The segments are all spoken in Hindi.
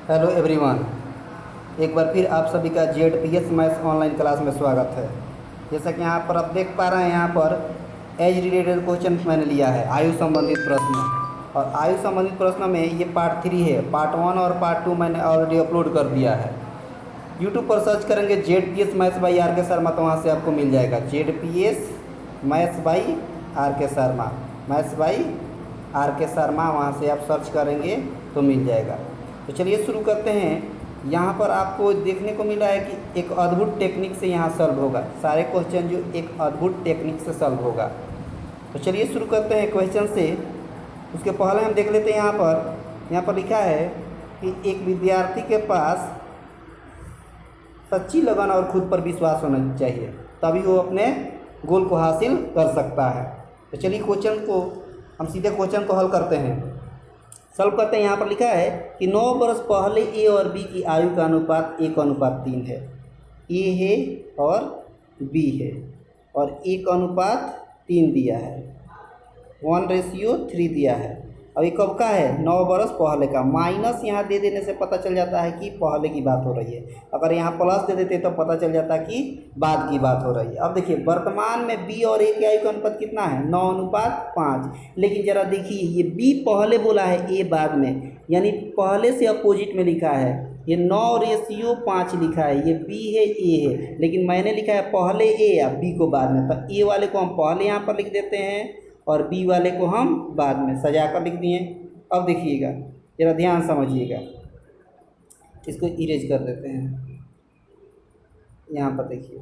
Hello everyone. एक बार फिर आप सभी का जेडपीएस मैथ्स ऑनलाइन क्लास में स्वागत है। जैसा कि यहाँ पर आप देख पा रहे हैं, यहाँ पर एज रिलेटेड क्वेश्चन मैंने लिया है, आयु संबंधित प्रश्न। और आयु संबंधित प्रश्न में ये पार्ट 3 है। पार्ट 1 और पार्ट 2 मैंने ऑलरेडी अपलोड कर दिया है। यूट्यूब पर सर्च करेंगे जेडपीएस मैथ्स बाई आर के शर्मा, तो वहाँ से आपको मिल जाएगा जेडपीएस मैथ्स बाई आर के शर्मा, मैथ्स बाई आर के शर्मा, वहाँ से आप सर्च करेंगे तो मिल जाएगा। तो चलिए शुरू करते हैं। यहाँ पर आपको देखने को मिला है कि एक अद्भुत टेक्निक से यहाँ सॉल्व होगा, सारे क्वेश्चन जो एक अद्भुत टेक्निक से सॉल्व होगा। तो चलिए शुरू करते हैं क्वेश्चन से। उसके पहले हम देख लेते हैं यहाँ पर लिखा है कि एक विद्यार्थी के पास सच्ची लगन और खुद पर विश्वास होना चाहिए, तभी वो अपने गोल को हासिल कर सकता है। तो चलिए हम सीधे क्वेश्चन को हल करते हैं, सॉल्व करते हैं। यहाँ पर लिखा है कि 9 वर्ष पहले ए और बी की आयु का अनुपात 1:3 है। ए है और बी है और 1:3 दिया है, 1:3 दिया है। अब ये कब का है? 9 वर्ष पहले का। माइनस यहाँ दे देने से पता चल जाता है कि पहले की बात हो रही है। अगर यहाँ प्लस दे देते तो पता चल जाता कि बाद की बात हो रही है। अब देखिए वर्तमान में बी और ए की आयु का अनुपात कितना है? 9:5। लेकिन ज़रा देखिए, ये बी पहले बोला है, ए बाद में, यानी पहले से अपोजिट में लिखा है। ये 9:5 लिखा है, ये बी है, ए है, लेकिन मैंने लिखा है पहले ए या बी को बाद में। तो ए वाले को हम पहले यहाँ पर लिख देते हैं और बी वाले को हम बाद में सजा कर लिख दिए। अब देखिएगा, जरा ध्यान समझिएगा, इसको इरेज कर देते हैं। यहाँ पर देखिए,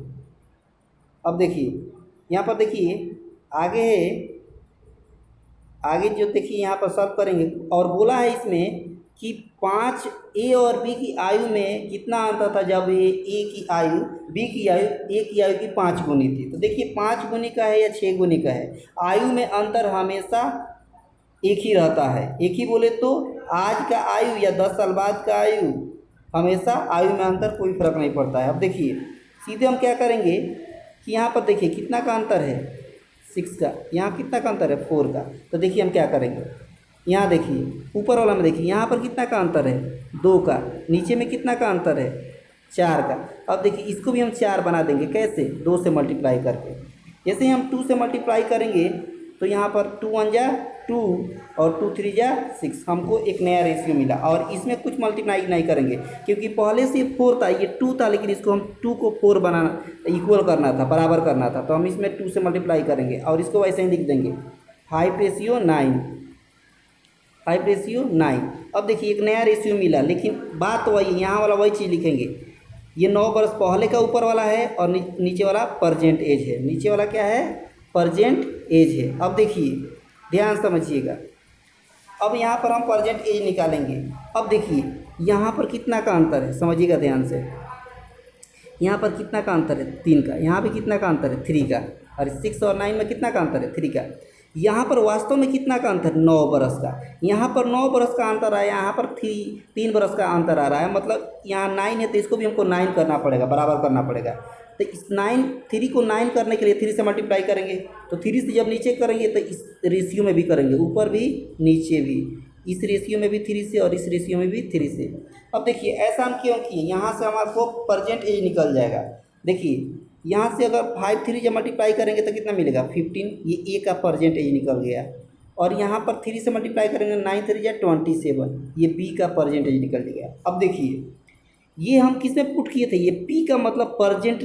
अब देखिए यहाँ पर देखिए आगे जो देखिए यहाँ पर सॉल्व करेंगे। और बोला है इसमें कि 5 ए और बी की आयु में कितना अंतर था जब ए की आयु बी की आयु ए की आयु की 5 गुनी थी। तो देखिए 5 गुनी का है या 6 गुनी का है, आयु में अंतर हमेशा एक ही रहता है। एक ही बोले तो आज का आयु या 10 साल बाद का आयु, हमेशा आयु में अंतर, कोई फर्क नहीं पड़ता है। अब देखिए सीधे हम क्या करेंगे कि यहाँ पर देखिए कितना का अंतर है, 6 का। यहाँ कितना का अंतर है? 4 का। तो देखिए हम क्या करेंगे, यहाँ देखिए ऊपर वाला में देखिए यहाँ पर कितना का अंतर है? 2 का। नीचे में कितना का अंतर है? 4 का। अब देखिए इसको भी हम 4 बना देंगे। कैसे? 2 से मल्टीप्लाई करके। जैसे ही हम 2 से मल्टीप्लाई करेंगे तो यहाँ पर 2 1 जा 2 और 2 3 जा 6, हमको एक नया रेशियो मिला। और इसमें कुछ मल्टीप्लाई नहीं करेंगे क्योंकि पहले से 4 था, ये 2 था, लेकिन इसको हम 2 को 4 बनाना, इक्वल करना था, बराबर करना था। तो हम इसमें 2 से मल्टीप्लाई करेंगे और इसको वैसे ही लिख देंगे 5:9, 5:9। अब देखिए एक नया रेशियो मिला, लेकिन बात वही, यहाँ वाला वही चीज़ लिखेंगे। ये 9 वर्ष पहले का ऊपर वाला है और नीचे वाला परजेंट एज है। नीचे वाला क्या है? परजेंट एज है। अब देखिए ध्यान समझिएगा, अब यहाँ पर हम परजेंट एज निकालेंगे। अब देखिए यहाँ पर कितना का अंतर है, समझिएगा ध्यान से। यहाँ पर कितना का अंतर है? 3 का। यहाँ पे कितना का अंतर है? 3 का। और 6 और 9 में कितना का अंतर है? 3 का। यहाँ पर वास्तव में कितना का अंतर? 9 बरस का। यहाँ पर 9 बरस का अंतर आया, यहाँ पर 3 बरस का अंतर आ रहा है। मतलब यहाँ 9 है तो इसको भी हमको 9 करना पड़ेगा, बराबर करना पड़ेगा। तो इस 3 को 9 करने के लिए 3 से मल्टीप्लाई करेंगे। तो 3 से जब नीचे करेंगे तो इस रेशियो में भी करेंगे, ऊपर भी नीचे भी, इस रेशियो में भी 3 से और इस रेशियो में भी 3 से। अब देखिए ऐसा हम क्यों किए, यहाँ से हमारे परजेंट एज निकल जाएगा। देखिए यहाँ से अगर 5 3 जब मल्टीप्लाई करेंगे तो कितना मिलेगा? 15। ये ए का परजेंट एज निकल गया। और यहाँ पर 3 से मल्टीप्लाई करेंगे 9 3 जा 27, ये बी का परजेंट एज निकल गया। अब देखिए ये हम किस में पुट किए थे? ये पी का मतलब परजेंट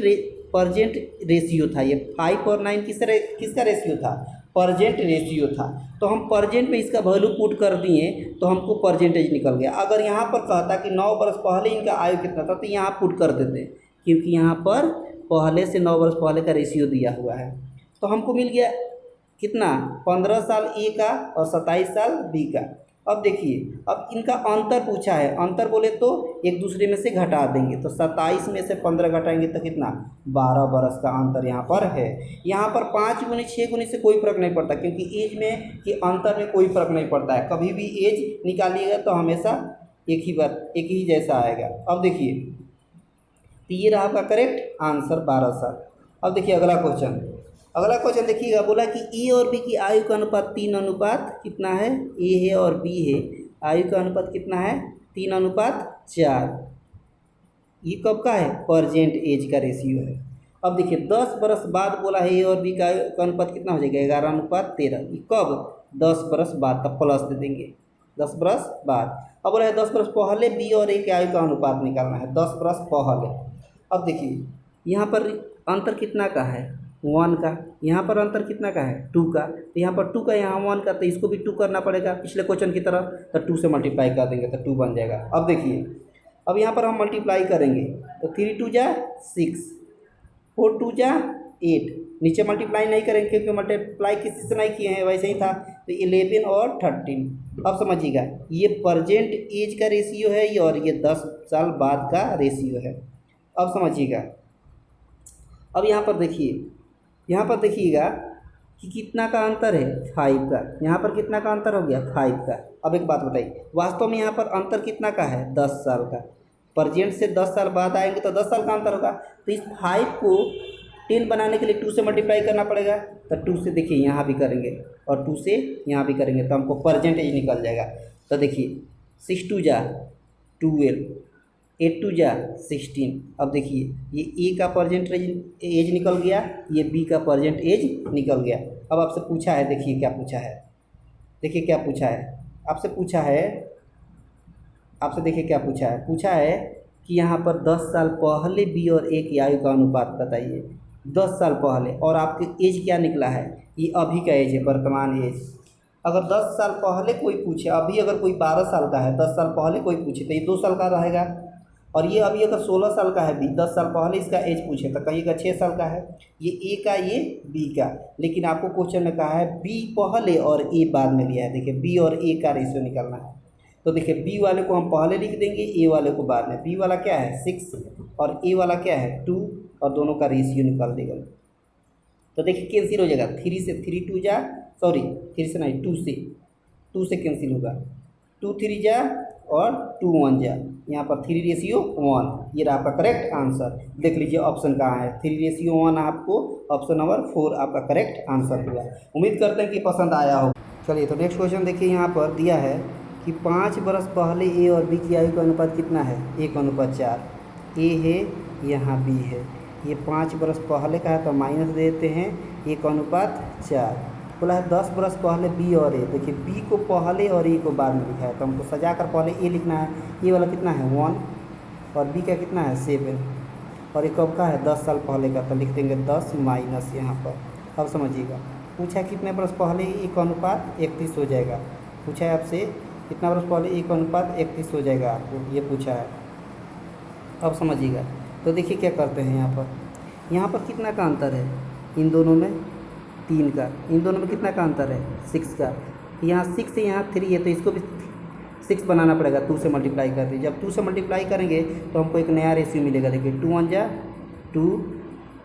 रेशियो था। ये 5 और 9 किसका रेशियो था? परजेंट रेशियो था। तो हम परजेंट में इसका वैल्यू पुट कर दिए तो हमको परजेंटेज निकल गया। अगर यहाँ पर कहता कि 9 वर्ष पहले इनका आयु कितना था तो यहाँ पुट कर देते, क्योंकि यहाँ पर पहले से 9 वर्ष पहले का रेशियो दिया हुआ है। तो हमको मिल गया कितना? 15 साल ए का और 27 साल बी का। अब देखिए अब इनका अंतर पूछा है, अंतर बोले तो एक दूसरे में से घटा देंगे। तो 27 में से 15 घटाएंगे तो कितना? 12 बरस का अंतर यहाँ पर है। यहाँ पर 5 गुनी 6 गुनी से कोई फर्क नहीं पड़ता, क्योंकि एज में कि अंतर में कोई फर्क नहीं पड़ता है। कभी भी एज निकालिएगा तो हमेशा एक ही जैसा आएगा। अब देखिए तो ये रहा आपका करेक्ट आंसर, 12 साल। अब देखिए अगला क्वेश्चन देखिएगा, बोला कि ए और बी की आयु का अनुपात 3 अनुपात कितना है? ए है और बी है, आयु का अनुपात कितना है? 3:4। ये कब का है? प्रेजेंट एज का रेशियो है। अब देखिए 10 बरस बाद बोला है ए और बी का अनुपात कितना हो जाएगा? 11:13। ये कब? 10 बरस बाद, तब प्लस दे देंगे 10 बरस बाद। अब बोला है 10 बरस पहले बी और ए के आयु का अनुपात निकालना है, 10 बरस पहले। अब देखिए यहाँ पर अंतर कितना का है? 1 का। यहाँ पर अंतर कितना का है? 2 का। तो यहाँ पर 2 का, यहाँ 1 का, तो इसको भी 2 करना पड़ेगा पिछले क्वेश्चन की तरह। तो 2 से मल्टीप्लाई कर देंगे तो 2 बन जाएगा। अब देखिए अब यहाँ पर हम मल्टीप्लाई करेंगे तो 3 2 जा 6, 4 2 जा 8। नीचे मल्टीप्लाई नहीं करेंगे क्योंकि मल्टीप्लाई किसी से नहीं किए हैं, वैसे ही था। तो 11 और 13। अब समझिएगा ये प्रेजेंट एज का रेशियो है ये, और ये 10 साल बाद का रेशियो है। अब समझिएगा, अब यहाँ पर देखिए, यहाँ पर देखिएगा कि कितना का अंतर है? 5 का। यहाँ पर कितना का अंतर हो गया? 5 का। अब एक बात बताइए, वास्तव में यहाँ पर अंतर कितना का है? 10 साल का। प्रेजेंट से 10 साल बाद आएंगे तो 10 साल का अंतर होगा। तो इस 5 को 10 बनाने के लिए 2 से मल्टीप्लाई करना पड़ेगा। तो 2 से देखिए यहाँ भी करेंगे और 2 से यहाँ भी करेंगे तो हमको परसेंटेज निकल जाएगा। तो देखिए 6 2 जा 12, 8 2 जा 16। अब देखिए ये ए का परसेंटेज एज निकल गया, ये बी का परसेंट एज निकल गया। अब आपसे पूछा है, देखिए क्या पूछा है, देखिए क्या पूछा है आपसे, पूछा है आपसे, देखिए क्या पूछा है, पूछा है कि यहाँ पर 10 साल पहले बी और ए की आयु का अनुपात बताइए। 10 साल पहले, और आपके एज क्या निकला है? ये अभी का एज है, वर्तमान एज। अगर 10 साल पहले कोई पूछे, अभी अगर कोई 12 साल का है, 10 साल पहले कोई पूछे तो ये 2 साल का रहेगा। और ये अभी अगर 16 साल का है बी, 10 साल पहले इसका एज पूछे तो कहिएगा 6 साल का है। ये ए का, ये बी का। लेकिन आपको क्वेश्चन में कहा है बी पहले और ए बाद में लिया है। देखिए बी और ए का रेशियो निकालना है। तो देखिए बी वाले को हम पहले लिख देंगे, ए वाले को बाद में। बी वाला क्या है? 6 और ए वाला क्या है? 2, और दोनों का रेशियो निकाल देगा। तो देखिए कैंसिल हो जाएगा। 3 से 3 2 जा, सॉरी 3 से नहीं, 2 से कैंसिल होगा। 2 3 जा और 2 1 जा, यहाँ पर 3 रेशियो 1। ये रहा आपका करेक्ट आंसर। देख लीजिए ऑप्शन कहाँ है, 3 रेशियो 1 आपको ऑप्शन नंबर 4 आपका करेक्ट आंसर हुआ। उम्मीद करते हैं कि पसंद आया हो। चलिए तो नेक्स्ट क्वेश्चन देखिए, यहाँ पर दिया है कि 5 बरस पहले ए और बी की आयु का अनुपात कितना है? 1:4। ए है, यहाँ बी है। ये 5 बरस पहले का है तो माइनस दे देते हैं, 1:4। बोला है 10 बरस पहले बी और ए। देखिए बी को पहले और ए को बाद में लिखा है, तो हमको सजा कर पहले ए लिखना है। ये वाला कितना है? 1, और बी का कितना है? 7। और ये कब का है? 10 साल पहले का, तो लिख देंगे 10 माइनस यहाँ पर। अब समझिएगा, पूछा कितने बरस पहले 1:31 हो जाएगा। पूछा है आपसे कितना बरस पहले 1:31 हो जाएगा, आपको ये पूछा है। अब समझिएगा, तो देखिए क्या करते हैं यहाँ पर कितना का अंतर है? इन दोनों में 3 का। इन दोनों में कितना का अंतर है? 6 का। यहाँ 6 है, यहाँ 3 है, तो इसको भी 6 बनाना पड़ेगा। 2 से मल्टीप्लाई कर दीजिए। जब 2 से मल्टीप्लाई करेंगे तो हमको एक नया रेशियो मिलेगा। देखिए 2 1 जा 2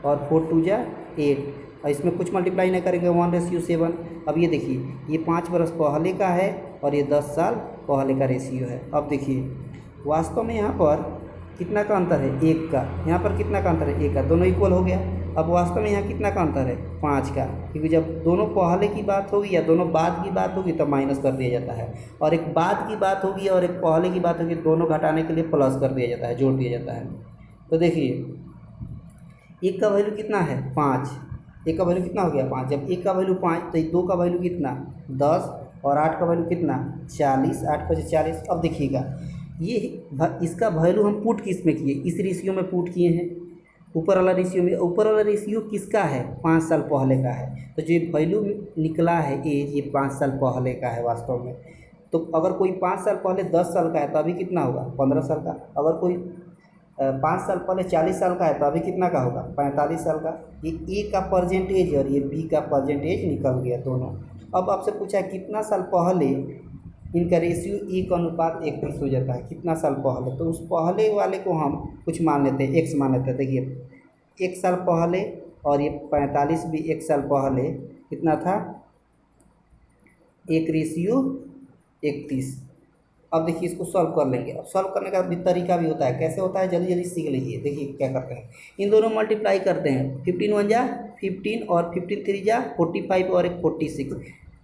और 4 2 जा 8, और इसमें कुछ मल्टीप्लाई नहीं करेंगे, 1:7। अब ये देखिए ये 5 बरस पहले का है और ये 10 साल पहले का रेशियो है। अब देखिए वास्तव में यहाँ पर कितना का अंतर है? 1 का। यहाँ पर कितना का अंतर है? 1 का। दोनों इक्वल हो गया। अब वास्तव में यहाँ कितना का अंतर है? 5 का। क्योंकि जब दोनों पहले की बात होगी या दोनों बाद की बात होगी तो माइनस कर दिया जाता है, और एक बाद की बात होगी और एक पहले की बात होगी, दोनों घटाने के लिए प्लस कर दिया जाता है, जोड़ दिया जाता है। तो देखिए 1 का वैल्यू कितना है? 5। 1 का वैल्यू कितना हो गया? 5। जब 1 का वैल्यू 5 तो 2 का वैल्यू कितना? 10, और 8 का वैल्यू कितना? 40। 8 5 40। अब देखिएगा ये इसका वैल्यू हम पुट किस में किए? इस रेशियो में पुट किए हैं, ऊपर वाला रेशियो में। ऊपर वाला रेशियो किसका है? 5 साल पहले का है। तो जो वैल्यू निकला है एज, ये 5 साल पहले का है वास्तव में। तो अगर कोई 5 साल पहले 10 साल का है तो अभी कितना होगा? 15 साल का। अगर कोई 5 साल पहले 40 साल का है तो अभी कितना का होगा? 45 साल का। ये ए का परसेंटेज और ये बी का परसेंटेज निकल गया दोनों। अब आपसे पूछा है कितना साल पहले इनका रेशियो 1:31 हो जाता है, कितना साल पहले? तो उस पहले वाले को हम कुछ मान लेते हैं, x मान लेते हैं। देखिए 1 साल पहले, और ये 45 भी 1 साल पहले कितना था? 1:31। अब देखिए इसको सॉल्व कर लेंगे। अब सॉल्व करने का भी तरीका भी होता है, कैसे होता है जल्दी जल्दी सीख लीजिए। देखिए क्या करते हैं, इन दोनों मल्टीप्लाई करते हैं। 15 1 जा 15, और 15 3 जा 45, और एक 46।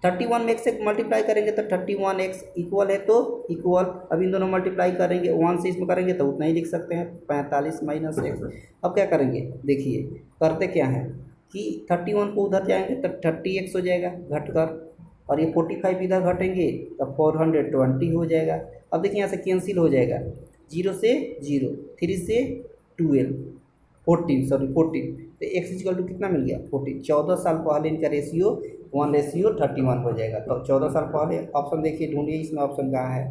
31 में x से मल्टीप्लाई करेंगे तो 31x इक्वल है तो इक्वल, अब इन दोनों मल्टीप्लाई करेंगे 1 से इसमें करेंगे तो उतना ही लिख सकते हैं 45 माइनस एक्स। अब क्या करेंगे देखिए करते क्या है कि 31 को उधर जाएंगे तो 30x हो जाएगा घटकर, और ये 45 इधर घटेंगे तो 420 हो जाएगा। अब देखिए यहाँ से कैंसिल हो जाएगा, 0 से 0, 3 से 12, 14 तो एक्स इक्वल टू कितना मिल गया 14। 14 साल पहले इनका रेशियो 1:31 हो जाएगा। तो 14 साल पहले ऑप्शन देखिए ढूंढिए, इसमें ऑप्शन कहाँ है,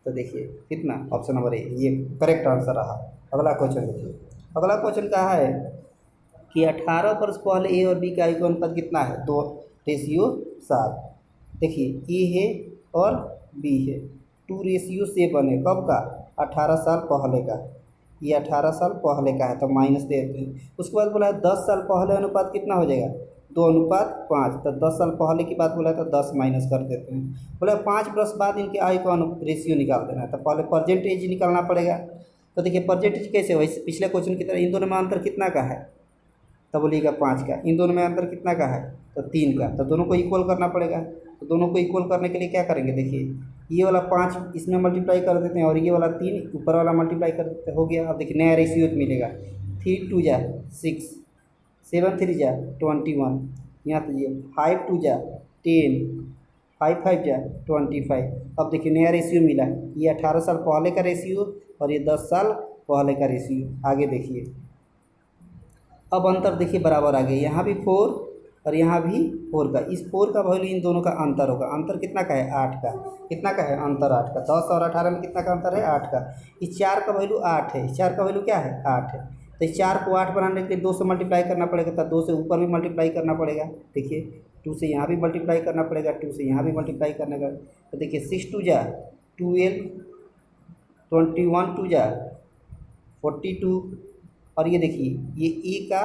तो देखिए कितना ऑप्शन नंबर ए ये करेक्ट आंसर रहा। अगला क्वेश्चन देखिए, अगला क्वेश्चन कहा है कि 18 वर्ष पहले ए और बी का आयु अनुपात कितना है, 2:7। देखिए ए है और बी है, 2:7 है, कब का 18 साल पहले का, ये 18 साल पहले का है तो माइनस दे देते हैं। उसके बाद बोला है 10 साल पहले अनुपात कितना हो जाएगा 2:5, तो 10 साल पहले की बात बोला है तो 10 माइनस कर देते हैं। बोला 5 वर्ष बाद इनके आयु का रेशियो निकाल देना है, तो पहले परसेंटेज निकालना पड़ेगा। तो देखिए परसेंटेज कैसे हो, पिछले क्वेश्चन की तरह इन दोनों में अंतर कितना का है, तो बोलिएगा 5 का। इन दोनों में अंतर कितना का है तो 3 का, तो दोनों को इक्वल करना पड़ेगा। तो दोनों को इक्वल करने के लिए क्या करेंगे देखिए, ये वाला 5 इसमें मल्टीप्लाई कर देते हैं और ये वाला 3 ऊपर वाला मल्टीप्लाई कर देते हो गया। अब देखिए नया रेशियो मिलेगा, 3 2 जा 6, 7 3 जा 21, यहाँ तो ये 5 2 जा 10, 5 5 जा 25। अब देखिए नया रेशियो मिला, ये 18 साल पहले का रेशियो और ये 10 साल पहले का रेशियो। आगे देखिए अब अंतर देखिए बराबर आ गए, यहाँ भी 4 और यहाँ भी 4 का, इस 4 का वैल्यू इन दोनों का अंतर होगा। अंतर कितना का है 8 का, कितना का है अंतर 8 का। 10 और 18 में कितना का अंतर है 8 का। इस 4 का वैल्यू 8 है, इस 4 का वैल्यू क्या है 8 है। तो इस 4 को 8 बनाने के लिए 2 से मल्टीप्लाई करना पड़ेगा, तो 2 से ऊपर भी मल्टीप्लाई करना पड़ेगा। देखिए 2 से यहाँ भी मल्टीप्लाई करना पड़ेगा, 2 से यहाँ भी मल्टीप्लाई करने का। तो देखिए 6 2 जा 12, 21 2 जा 42, और ये देखिए ये ए का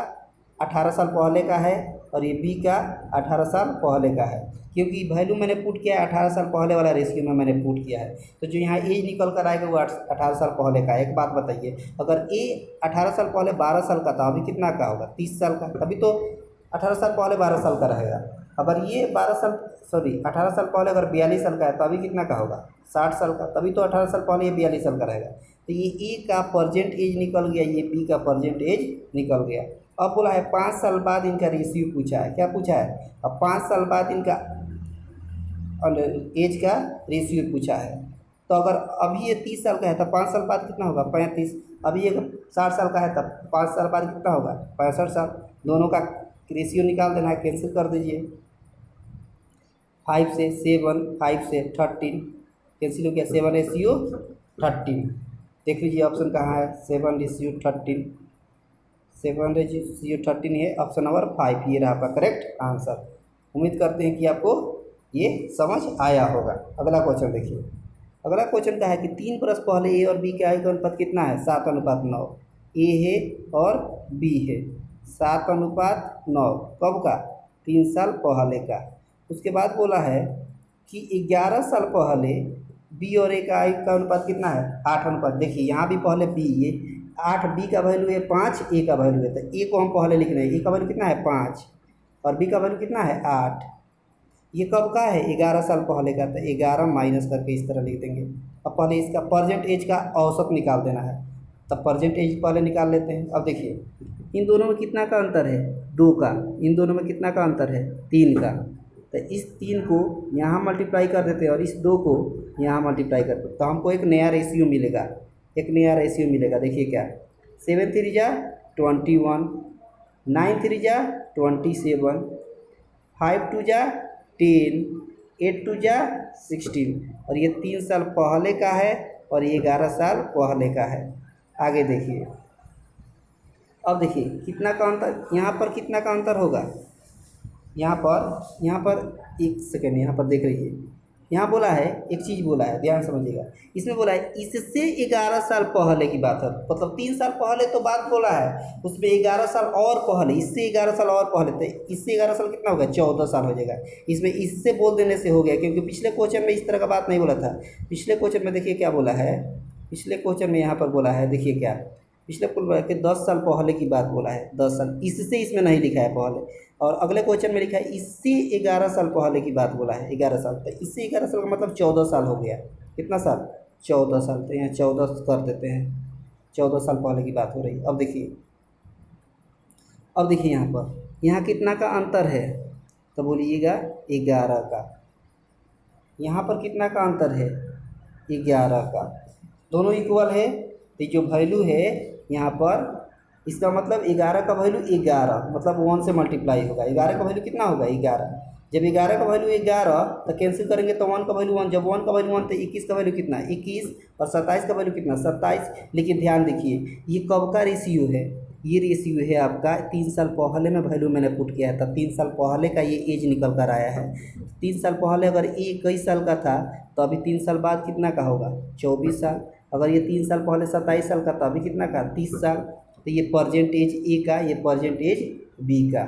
18 साल पहले का है और ये बी का 18 साल पहले का है, क्योंकि वैल्यू मैंने पुट किया है 18 साल पहले वाला रेशियो में मैंने पुट किया है। तो जो यहाँ एज निकल कर आएगा वो 18 साल पहले का है। एक बात बताइए, अगर ए 18 साल पहले 12 साल का था, अभी कितना का होगा 30 साल का, अभी तो 18 साल पहले 12 साल का रहेगा। अगर ये 18 साल पहले अगर 42 साल का है तो अभी कितना का होगा 60 साल का, तभी तो 18 साल पहले ये 42 साल का रहेगा। तो ये ए का परसेंट एज निकल गया, ये बी का परसेंट एज निकल गया। अब बोला है 5 साल बाद इनका रेशियो पूछा है, क्या पूछा है, अब 5 साल बाद इनका एज का रेशियो पूछा है। तो अगर अभी ये 30 साल का है तो 5 साल बाद कितना होगा 35, अभी ये 60 साल का है तब 5 साल बाद कितना होगा 65 साल। दोनों का रेशियो निकाल देना है, कैंसिल कर दीजिए। 5 से 7, 5 से 13 कैंसिल हो गया, 7:13। देख लीजिए ऑप्शन कहाँ है 7:13, 7:13 है ऑप्शन नंबर 5, ये रहा आपका करेक्ट आंसर। उम्मीद करते हैं कि आपको ये समझ आया होगा। अगला क्वेश्चन देखिए, अगला क्वेश्चन का है कि 3 बरस पहले ए और बी के आयु का अनुपात कितना है 7:9। ए है और बी है, 7:9 कब का 3 साल पहले का। उसके बाद बोला है कि 11 साल पहले बी और ए का आयु का अनुपात कितना है 8:। देखिए यहाँ भी पहले बी, ये 8, बी का वैल्यू है 5, ए का वैल्यू है, तो ए को हम पहले लिख रहे हैं, ए का वैल्यू कितना है 5 और बी का वैल्यू कितना है 8। ये कब का है 11 साल पहले का, तो 11 माइनस करके इस तरह लिख देंगे। अब पहले इसका परसेंट एज का औसत निकाल देना है, तब परसेंट एज पहले निकाल लेते हैं। अब देखिए इन दोनों में कितना का अंतर है 2 का, इन दोनों में कितना का अंतर है 3 का। तो इस 3 को यहाँ मल्टीप्लाई कर देते हैं और इस 2 को यहाँ मल्टीप्लाई करते हैं, तो हमको एक नया रेशियो मिलेगा, एक नया रेशियो मिलेगा। देखिए क्या 7 3 जा 21, 9 3 जा 27, 5 2 जा 10, 8 2 जा 16, और ये 3 साल पहले का है और ये 11 साल पहले का है। आगे देखिए, अब देखिए कितना का अंतर, यहाँ पर कितना का अंतर होगा, यहाँ पर एक सेकेंड, यहाँ पर देख रहिए, यहाँ बोला है एक चीज़ बोला है, ध्यान समझिएगा। इसमें बोला है इससे 11 साल पहले की बात है, मतलब 3 साल पहले तो बात बोला है, उसमें 11 साल और पहले, इससे 11 साल और पहले, तो इससे 11 साल कितना होगा 14 साल हो जाएगा। इसमें इससे बोल देने से हो गया, क्योंकि पिछले क्वेश्चन में इस तरह का बात नहीं बोला था। पिछले क्वेश्चन में देखिए क्या बोला है, पिछले क्वेश्चन में यहाँ पर बोला है, देखिए क्या पिछले बोला कि 10 साल पहले की बात बोला है, 10 साल, इससे इसमें नहीं लिखा है पहले। और अगले क्वेश्चन में लिखा है इससे 11 साल पहले की बात बोला है, 11 साल। तो इससे 11 साल का मतलब 14 साल हो गया। कितना साल? 14 साल। तो यहाँ 14 कर देते हैं, 14 साल पहले की बात हो रही है। अब देखिए यहाँ कितना का अंतर है? तो बोलिएगा 11 का। यहाँ पर कितना का अंतर है? 11 का। दोनों इक्वल है, तो जो वैल्यू है यहाँ पर, इसका मतलब 11 का वैल्यू 11, मतलब 1 से मल्टीप्लाई होगा। 11 का वैल्यू कितना होगा? 11। जब 11 का वैल्यू 11 तो कैंसिल करेंगे तो 1 का वैल्यू 1, जब 1 का वैल्यू 1 तो 21 का वैल्यू कितना? 21। और 27 का वैल्यू कितना? 27। लेकिन ध्यान देखिए ये कब का रेशियो है? ये रेशियो है आपका 3 साल पहले में वैल्यू मैंने पुट किया था, 3 साल पहले का ये एज निकल कर आया है। 3 साल पहले अगर ये 21 साल का था तो अभी 3 साल बाद कितना का होगा? 24 साल। अगर ये 3 साल पहले 27 साल का तो अभी कितना का? 30 साल। तो ये परसेंटेज ए का, ये परसेंटेज बी का।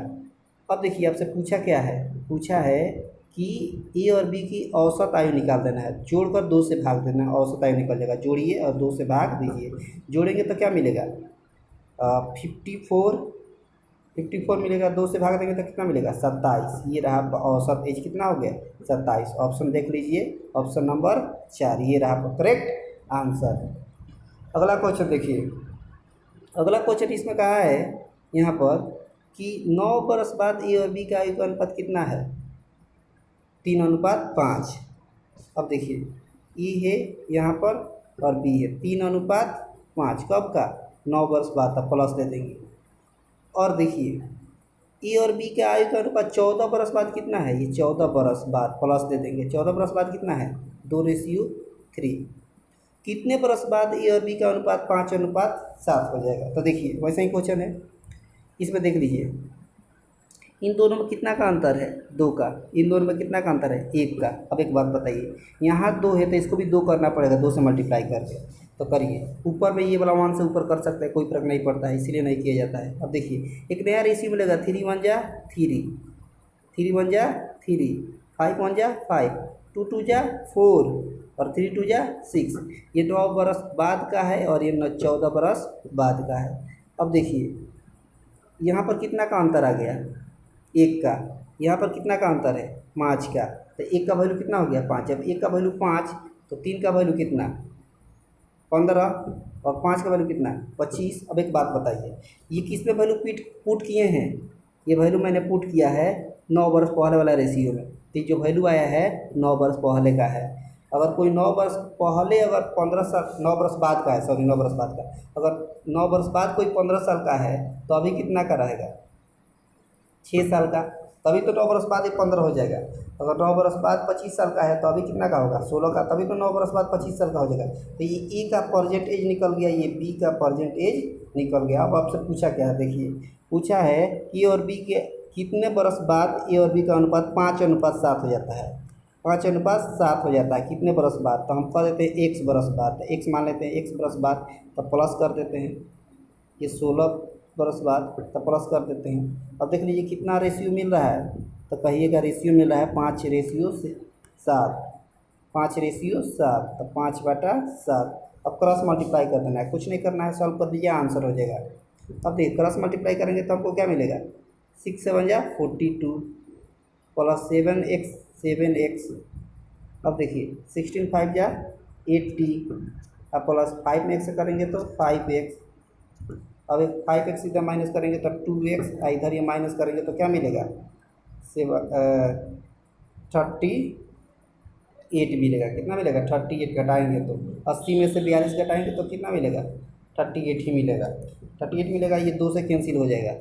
अब देखिए आपसे पूछा क्या है? पूछा है कि ए और बी की औसत आयु निकाल देना है, जोड़कर 2 से भाग देना है, औसत आयु निकल जाएगा। जोड़िए और 2 से भाग दीजिए। जोड़ेंगे तो क्या मिलेगा? 54 मिलेगा। 2 से भाग देंगे तो कितना मिलेगा? 27। ये रहा आपका औसत एज। कितना हो गया? 27। ऑप्शन देख लीजिए, ऑप्शन नंबर 4 ये रहा आपका करेक्ट आंसर। अगला क्वेश्चन देखिए। अगला क्वेश्चन इसमें कहा है यहाँ पर कि 9 बरस बाद ए और बी का आयु का अनुपात कितना है? 3:5। अब देखिए ई है यहाँ पर और बी है, 3:5। कब का? 9 वर्ष बाद, तब प्लस दे देंगे। और देखिए ए और बी के आयु का अनुपात 14 बरस बाद कितना है? ये 14 बरस बाद, प्लस दे देंगे। 14 बरस बाद कितना है? 2:3। कितने बरस बाद ए और बी का अनुपात 5:7 हो जाएगा? तो देखिए वैसा ही क्वेश्चन है, इसमें देख लीजिए इन दोनों में कितना का अंतर है? 2 का। इन दोनों में कितना का अंतर है? 1 का। अब एक बात बताइए, यहाँ 2 है तो इसको भी 2 करना पड़ेगा, 2 से मल्टीप्लाई करके। तो करिए, ऊपर में ये वाला 1 से ऊपर कर सकते हैं, कोई फर्क नहीं पड़ता है, इसीलिए नहीं किया जाता है। अब देखिए एक नया रेशियो मिलेगा, 3 1 जा 3, 3 1 जा 3, 5 1 जा 5, 2 2 जा 4 और 3 2 जा 6। ये 9 बरस बाद का है और ये 14 बरस बाद का है। अब देखिए यहाँ पर कितना का अंतर आ गया? 1 का। यहाँ पर कितना का अंतर है? 5 का। तो 1 का वैल्यू कितना हो गया? 5। जब 1 का वैल्यू 5 तो 3 का वैल्यू कितना? 15 और 5 का वैल्यू कितना? 25। अब एक बात बताइए, ये किस में वैल्यू पुट किए हैं? ये वैल्यू मैंने पुट किया है 9 वर्ष पहले वाला रेशियो में। तो जो वैल्यू आया है 9 वर्ष पहले का है। अगर कोई 9 वर्ष पहले, अगर 15 साल, 9 वर्ष बाद का है, सॉरी 9 वर्ष बाद का, अगर 9 वर्ष बाद कोई 15 साल का है तो अभी कितना का रहेगा? 6 साल का। तभी तो 9 वर्ष बाद ये 15 हो जाएगा। अगर 9 वर्ष बाद 25 साल का है तो अभी कितना का होगा? 16 का। तभी तो 9 वर्ष बाद 25 साल का हो जाएगा। तो ये ए का परसेंटेज निकल गया, ये बी का परसेंटेज निकल गया। अब आपसे पूछा क्या है? देखिए पूछा है ए और बी के कितने बरस बाद ए और बी का अनुपात 5:7 हो जाता है? 5:7 हो जाता है कितने बरस बाद? तो हम कह देते हैं x बरस बाद। तो x मान लेते हैं, x बरस बाद, तो प्लस कर देते हैं। ये 16 बरस बाद, तो प्लस कर देते हैं। अब देख लीजिए कितना रेशियो मिल रहा है? तो कहिएगा रेशियो मिल रहा है 5:7। 5:7, तो 5/7। अब क्रॉस मल्टीप्लाई कर देना है, कुछ नहीं करना है, सॉल्व कर दीजिए, आंसर हो जाएगा। अब देखिए क्रॉस मल्टीप्लाई करेंगे तो हमको क्या मिलेगा? 6 7 जा 42 प्लस 7x। अब देखिए 16 5 जा 80, अब प्लस 5 में x करेंगे तो 5x। अब 5x इधर माइनस करेंगे तो 2x, इधर ये माइनस करेंगे तो क्या मिलेगा? 38 मिलेगा। कितना मिलेगा? 38। घटाएंगे तो 80 में से 42 घटाएंगे तो कितना मिलेगा? 38 ही मिलेगा। 38 मिलेगा। ये 2 से कैंसिल हो जाएगा,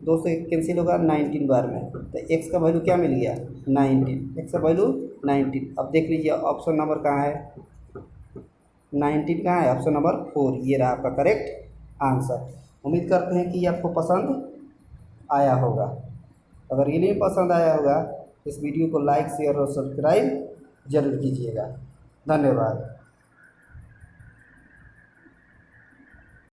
2 से कैंसिल होगा 19 बार में। तो x का वैल्यू क्या मिल गया? 19। x का वैल्यू 19। अब देख लीजिए ऑप्शन नंबर कहाँ है? 19 कहाँ है? ऑप्शन नंबर 4 ये रहा आपका करेक्ट आंसर। उम्मीद करते हैं कि आपको पसंद आया होगा। अगर ये नहीं पसंद आया होगा इस वीडियो को लाइक शेयर और सब्सक्राइब जरूर कीजिएगा। धन्यवाद।